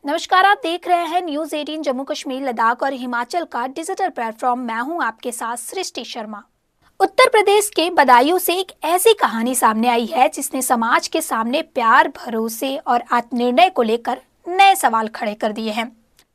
नमस्कार, आप देख रहे हैं न्यूज 18 जम्मू कश्मीर, लद्दाख और हिमाचल का डिजिटल प्लेटफॉर्म। मैं हूं आपके साथ सृष्टि शर्मा। उत्तर प्रदेश के बदायूं से एक ऐसी कहानी सामने आई है जिसने समाज के सामने प्यार, भरोसे और आत्मनिर्णय को लेकर नए सवाल खड़े कर दिए हैं।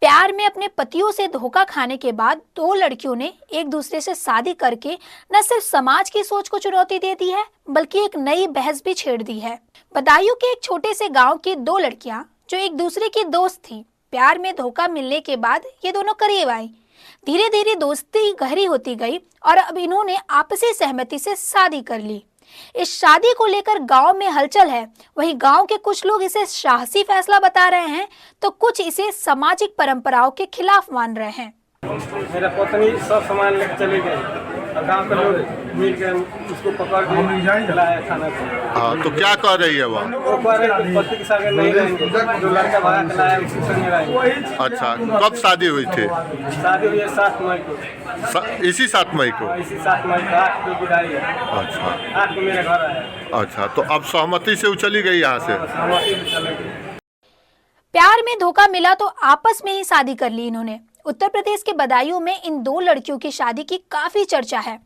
प्यार में अपने पतियों से धोखा खाने के बाद दो लड़कियों ने एक दूसरे से शादी करके न सिर्फ समाज की सोच को चुनौती दे दी है, बल्कि एक नई बहस भी छेड़ दी है। बदायूं के एक छोटे से गाँव की दो लड़कियां जो एक दूसरे की दोस्त थी, प्यार में धोखा मिलने के बाद ये दोनों करीब आई। धीरे धीरे दोस्ती गहरी होती गई और अब इन्होंने आपसी सहमति से शादी कर ली। इस शादी को लेकर गांव में हलचल है। वहीं गांव के कुछ लोग इसे साहसी फैसला बता रहे हैं, तो कुछ इसे सामाजिक परंपराओं के खिलाफ मान रहे हैं। मेरा पत्नी सब सामान लेकर चले गए और गांव के लोग मिलकर उसको पकड़ के लाया थाना से। हाँ, तो क्या कह रही है वो कह रहे हैं पति के साथ नहीं रहेंगे, जो लड़का भागा के लाया उसी संग रहेंगे। अच्छा, कब शादी हुई थी? शादी हुई है 7 मई को। इसी 7 मई को? इसी 7 मई को 8 को विदाई है। अच्छा, 8 को मेरे घर आया। अच्छा, तो अब सहमति से उछली गई यहाँ से? सहमति से चले गए। प्यार में धोखा मिला तो आपस में ही शादी कर ली इन्होंने। उत्तर प्रदेश के बदायूं में इन दो लड़कियों की शादी की काफी चर्चा है।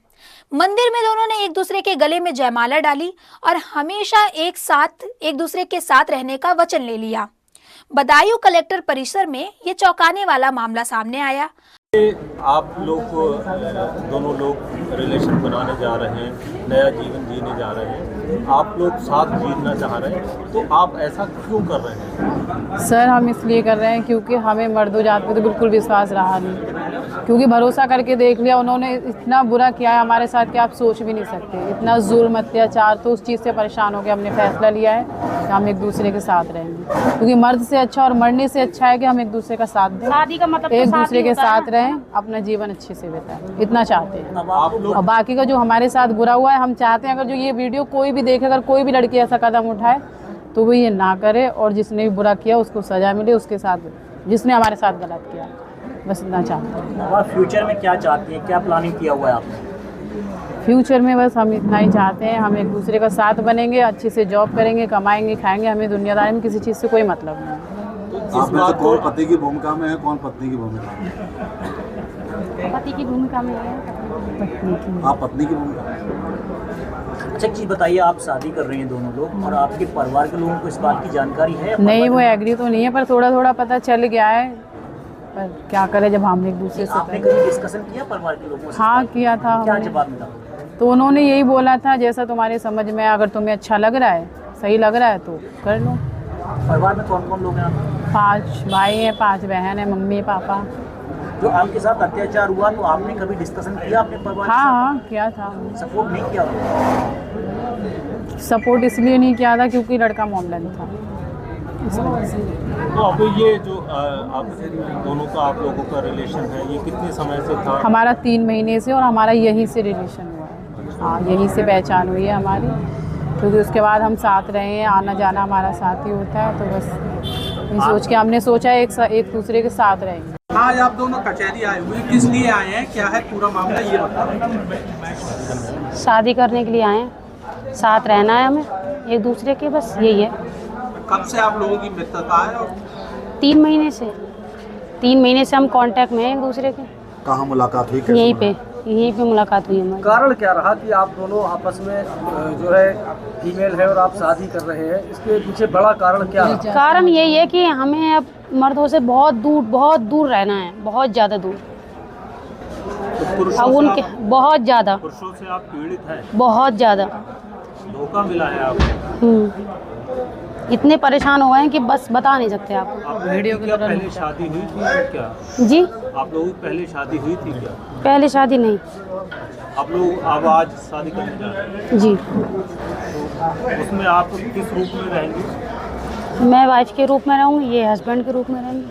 मंदिर में दोनों ने एक दूसरे के गले में जयमाला डाली और हमेशा एक दूसरे के साथ रहने का वचन ले लिया। बदायूं कलेक्टर परिसर में ये चौंकाने वाला मामला सामने आया। आप लोग दोनों लोग रिलेशन बनाने जा रहे हैं, नया जीवन जीने जा रहे हैं, आप लोग साथ जीना चाह रहे हैं, तो आप ऐसा क्यों कर रहे हैं? सर, हम इसलिए कर रहे हैं क्योंकि हमें मर्दों जात पे तो बिल्कुल विश्वास रहा नहीं, क्योंकि भरोसा करके देख लिया। उन्होंने इतना बुरा किया है हमारे साथ कि आप सोच भी नहीं सकते। इतना जुल्म, अत्याचार, तो उस चीज़ से परेशान हो के हमने फैसला लिया है कि हम एक दूसरे के साथ रहेंगे, क्योंकि मर्द से अच्छा और मरने से अच्छा है कि हम एक दूसरे का साथ दें, शादी का मतलब एक दूसरे के साथ रहें, अपना जीवन अच्छे से बिताएं। इतना चाहते हैं। और बाकी का जो हमारे साथ बुरा हुआ है, हम चाहते हैं अगर जो ये वीडियो कोई भी देखे, अगर कोई भी लड़की ऐसा कदम उठाए तो वो ये ना करे, और जिसने भी बुरा किया उसको सजा मिले, उसके साथ जिसने हमारे साथ गलत किया। बस इतना चाहते हैं। और फ्यूचर में क्या चाहती हैं, क्या प्लानिंग किया हुआ है आपने? फ्यूचर में बस हम इतना ही चाहते हैं, हम एक दूसरे का साथ बनेंगे, अच्छे से जॉब करेंगे, कमाएंगे, खाएंगे। हमें दुनियादारी में किसी चीज़ से कोई मतलब नहीं है। आप में से कौन पति की भूमिका में है, कौन पत्नी की भूमिका में है? पति की भूमिका में है। आप पत्नी की भूमिका में? अच्छा, एक चीज़ बताइए, आप शादी कर रहे हैं दोनों लोग, और आपके परिवार के लोगों को इस बात की जानकारी है? नहीं, वो एग्री तो नहीं है, पर थोड़ा थोड़ा पता चल गया है। पर क्या करें, जब हम एक दूसरे से आपने कभी डिस्कशन किया परिवार के लोगों से? हाँ, किया था। क्या जवाब मिला? तो उन्होंने यही बोला था, जैसा तुम्हारे समझ में, अगर तुम्हें अच्छा लग रहा है, सही लग रहा है तो कर लो। परिवार में कौन कौन लोग हैं आपके? 5 भाई हैं, 5 बहन हैं, मम्मी पापा। जो आपके साथ अत्याचार हुआ तो आपने कभी डिस्कशन किया अपने परिवार? हाँ, किया था। सपोर्ट नहीं किया? सपोर्ट इसलिए नहीं किया था क्योंकि लड़का मोमलन था, इस वजह से। तो अब ये जो आप दोनों का, आप लोगों का रिलेशन है, ये कितने समय से था? हमारा 3 महीने से, और हमारा यहीं से रिलेशन हुआ है। हाँ, यहीं से पहचान हुई है हमारी, क्योंकि उसके बाद हम साथ रहे हैं, आना जाना हमारा साथ ही होता है। तो बस ये सोच के हमने सोचा एक दूसरे के साथ रहेंगे। आज आप दोनों कचहरी आए हुए, किस लिए आए हैं, क्या है पूरा मामला, ये बताओ। शादी करने के लिए आए हैं, साथ रहना है हमें एक दूसरे के, बस यही है। कब से आप लोगों की मित्रता है? 3 महीने से। 3 महीने से हम कांटेक्ट में हैं एक दूसरे के। कहाँ मुलाकात हुई? यहीं पे मुलाकात हुई हमारी। कारण क्या रहा कि आप दोनों आपस में जो है फीमेल है और आप शादी कर रहे हैं, इसके पीछे बड़ा कारण क्या रहा? कारण यही है कि हमें अब मर्दों से बहुत दूर रहना है, बहुत ज़्यादा दूर। अब उनके बहुत ज़्यादा, पुरुषों से आप पीड़ित हैं? बहुत ज़्यादा धोखा मिला है आपको? इतने परेशान हो गए हैं कि बस बता नहीं सकते आपको। वीडियो की पहले शादी हुई थी क्या? जी, आप लोगों की पहले शादी हुई थी क्या? पहले शादी नहीं। आप लोग अब आज शादी करने जा रहे हैं? जी। तो उसमें आप किस रूप में रहेंगे? मैं वाइफ के रूप में रहूँगी, ये हस्बैंड के रूप में रहेंगे।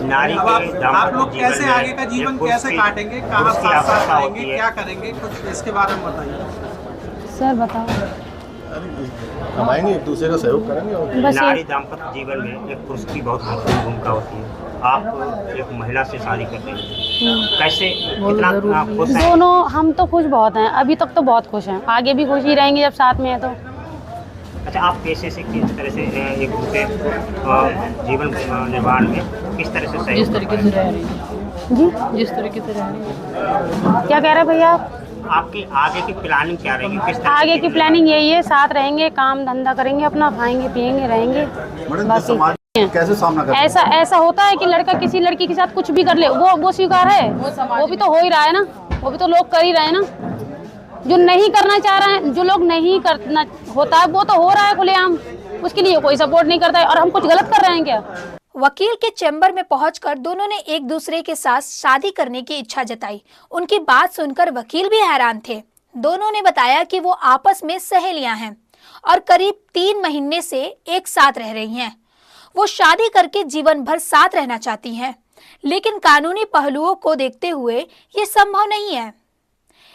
नारी आप लोग कैसे आगे का जीवन कैसे काटेंगे, कहाँ साथ रहेंगे, क्या करेंगे, कुछ इसके बारे में बताइए। सर बताओ। कमाएंगे, एक दूसरे का सहयोग करेंगे। बस नारी दाम्पत्य जीवन में एक पुरुष की बहुत महत्वपूर्ण भूमिका होती है। आप एक महिला से शादी करते हैं, कैसे, कितना खुश हैं? दोनों हम तो खुश बहुत हैं, अभी तक तो बहुत खुश हैं, आगे भी खुश ही रहेंगे जब साथ में है तो। अच्छा, आप पेशे से किस तरह से एक दूसरे जीवन निर्माण में किस तरह से जिस तरीके से रह रही है जी, जिस तरीके से रह रही है। क्या कह रहे हैं भैया आप? आपकी आगे की प्लानिंग क्या रहेगी? किस तरह आगे की प्लानिंग यही है, साथ रहेंगे, काम धंधा करेंगे, अपना खाएंगे पिएंगे रहेंगे। समाज कैसे सामना कर ऐसा होता है कि लड़का किसी लड़की के साथ कुछ भी कर ले, वो स्वीकार है, वो भी तो हो ही रहा है ना, वो भी तो लोग कर ही रहे हैं ना। जो नहीं करना चाह रहे हैं, जो लोग नहीं करना होता है, वो तो हो रहा है खुलेआम, उसके लिए कोई सपोर्ट नहीं करता है। और हम कुछ गलत कर रहे हैं क्या? वकील के चैम्बर में पहुंचकर दोनों ने एक दूसरे के साथ शादी करने की इच्छा जताई। उनकी बात सुनकर वकील भी हैरान थे। दोनों ने बताया कि वो आपस में सहेलियां हैं और करीब 3 महीने से एक साथ रह रही हैं। वो शादी करके जीवन भर साथ रहना चाहती हैं, लेकिन कानूनी पहलुओं को देखते हुए ये संभव नहीं है।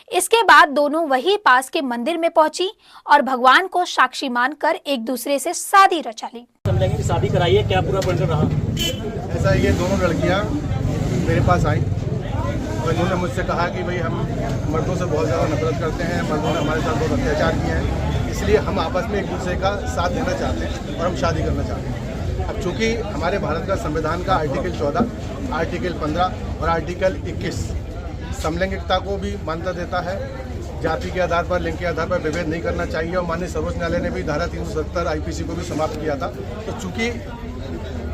इसके बाद दोनों वही पास के मंदिर में पहुंची और भगवान को साक्षी मानकर एक दूसरे से शादी रचा ली। शादी कराई है, क्या पूरा बनकर रहा? ऐसा ये दोनों लड़कियां मेरे पास आई और इन्होंने मुझसे कहा कि भाई हम मर्दों से बहुत ज़्यादा नफरत करते हैं, मर्दों ने हमारे साथ बहुत अत्याचार किए हैं, इसलिए हम आपस में एक दूसरे का साथ देना चाहते हैं और हम शादी करना चाहते हैं। अब चूँकि हमारे भारत का संविधान का आर्टिकल 14, आर्टिकल 15 और आर्टिकल 21 समलैंगिकता को भी मान्यता देता है। जाति के आधार पर, लिंग के आधार पर विभेद नहीं करना चाहिए और माननीय सर्वोच्च न्यायालय ने भी धारा 370 आईपीसी को भी समाप्त किया था। तो चूँकि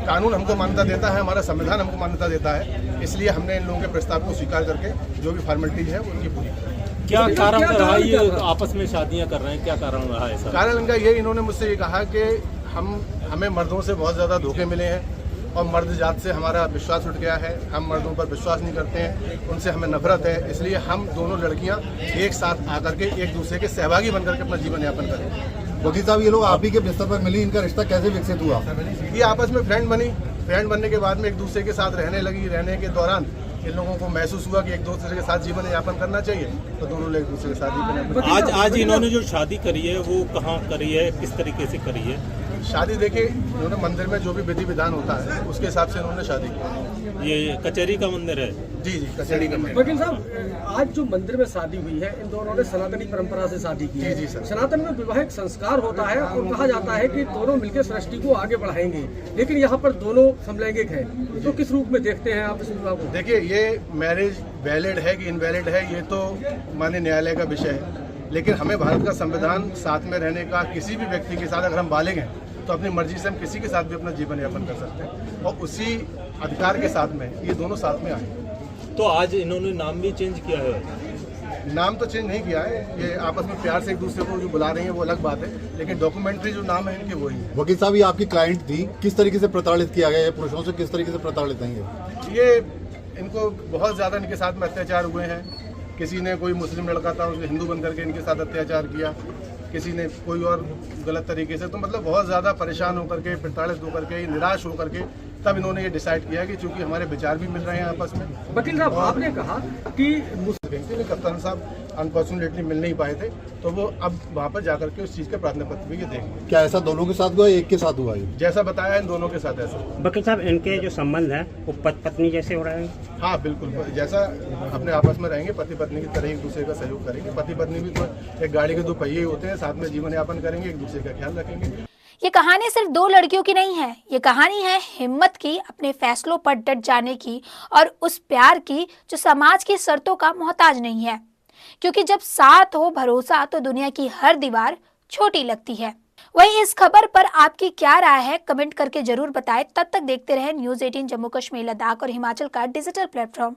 कानून हमको मान्यता देता है, हमारा संविधान हमको मान्यता देता है, इसलिए हमने इन लोगों के प्रस्ताव को स्वीकार करके जो भी फॉर्मेलिटीज है उनकी पूरी की। क्या कारण रहा ये आपस में शादियां कर रहे हैं, क्या कारण रहा है? कारण इनका ये, इन्होंने मुझसे ये कहा कि हमें मर्दों से बहुत ज़्यादा धोखे मिले हैं और मर्द जात से हमारा विश्वास उठ गया है, हम मर्दों पर विश्वास नहीं करते हैं, उनसे हमें नफरत है, इसलिए हम दोनों लड़कियां एक साथ आकर के एक दूसरे के सहभागी बनकर के अपना जीवन यापन करें। वकील साहब, ये लोग आप ही के बिस्तर पर मिली, इनका रिश्ता कैसे विकसित हुआ? ये आपस में फ्रेंड बनी, फ्रेंड बनने के बाद में एक दूसरे के साथ रहने लगी। रहने के दौरान इन लोगों को महसूस हुआ कि एक दूसरे के साथ जीवन यापन करना चाहिए, तो दोनों लोग एक दूसरे के साथ आज इन्होंने जो शादी करी है वो कहाँ करी है, किस तरीके से करी है? शादी देखिए, इन्होंने मंदिर में जो भी विधि विधान होता है उसके हिसाब से इन्होंने शादी की। ये कचहरी का मंदिर है? जी जी, कचहरी का मंदिर। वकील साहब, आज जो मंदिर में शादी हुई है, इन दोनों ने सनातनी परंपरा से शादी की है। जी सर। सनातन में वैवाहिक संस्कार होता है और कहा जाता है कि दोनों मिलकर सृष्टि को आगे बढ़ाएंगे, लेकिन यहाँ पर दोनों समलैंगिक हैं, तो किस रूप में देखते हैं आप इस विवाह को? देखिए, ये मैरिज वैलिड है कि इनवैलिड है ये तो माननीय न्यायालय का विषय है, लेकिन हमें भारत का संविधान साथ में रहने का, किसी भी व्यक्ति के साथ अगर हम बालिग हैं तो अपनी मर्जी से हम किसी के साथ भी अपना जीवन यापन कर सकते हैं और उसी अधिकार के साथ में ये दोनों साथ में आए। तो आज इन्होंने नाम भी चेंज किया है? नाम तो चेंज नहीं किया है, ये आपस में प्यार से एक दूसरे को जो बुला रही हैं वो अलग बात है, लेकिन डॉक्यूमेंट्री जो नाम है इनके वही है। वकील साहब, ये आपकी क्लाइंट थी, किस तरीके से प्रताड़ित किया गया है? पुरुषों से किस तरीके से प्रताड़ित हैं ये? इनको बहुत ज़्यादा इनके साथ में अत्याचार हुए हैं। किसी ने, कोई मुस्लिम लड़का था उसने हिंदू बन करके इनके साथ अत्याचार किया, किसी ने कोई और गलत तरीके से, तो मतलब बहुत ज़्यादा परेशान होकर के, प्रताड़ित होकर के, निराश होकर के तब इन्होंने ये डिसाइड किया कि चूंकि हमारे विचार भी मिल रहे हैं आपस में। वकील साहब, आपने कहा कि कप्तान साहब अनफॉर्चुनेटली मिल नहीं पाए थे, तो वो अब वहाँ पर जाकर के उस चीज़ के प्रार्थना पत्र भी ये देंगे। क्या ऐसा दोनों के साथ हुआ, एक के साथ हुआ है? जैसा बताया इन दोनों के साथ ऐसा। वकील साहब, इनके जो संबंध है वो पति पत्नी जैसे हो रहे हैं? हाँ बिल्कुल, जैसा अपने आपस में रहेंगे पति पत्नी की तरह एक दूसरे का सहयोग करेंगे। पति पत्नी भी तो एक गाड़ी के 2 पहिए होते हैं, साथ में जीवन यापन करेंगे, एक दूसरे का ख्याल रखेंगे। ये कहानी सिर्फ 2 लड़कियों की नहीं है, ये कहानी है हिम्मत की, अपने फैसलों पर डट जाने की और उस प्यार की जो समाज की शर्तों का मोहताज नहीं है। क्योंकि जब साथ हो भरोसा तो दुनिया की हर दीवार छोटी लगती है। वही इस खबर पर आपकी क्या राय है, कमेंट करके जरूर बताएं। तब तक देखते रहें न्यूज़ 18 जम्मू कश्मीर, लद्दाख और हिमाचल का डिजिटल प्लेटफॉर्म।